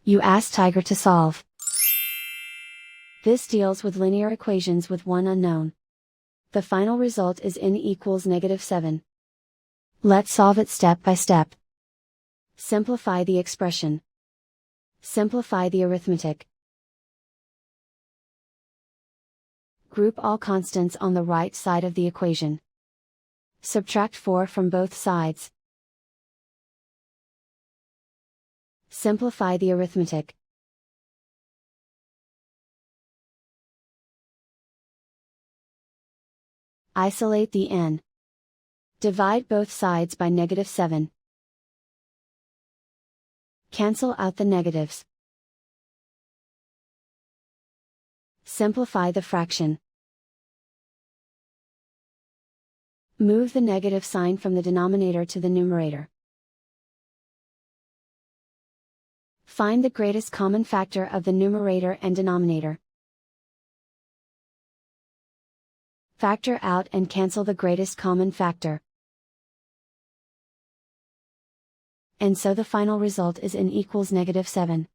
You ask Tiger to solve. This deals with linear equations with one unknown. The final result is n equals -7. Let's solve it step by step. Simplify the expression. Simplify the arithmetic. Group all constants on the right side of the equation. Subtract 4 from both sides. Simplify the arithmetic. Isolate the n. Divide both sides by -7. Cancel out the negatives. Simplify the fraction. Move the negative sign from the denominator to the numerator. Find the greatest common factor of the numerator and denominator. Factor out and cancel the greatest common factor. And so the final result is n equals -7.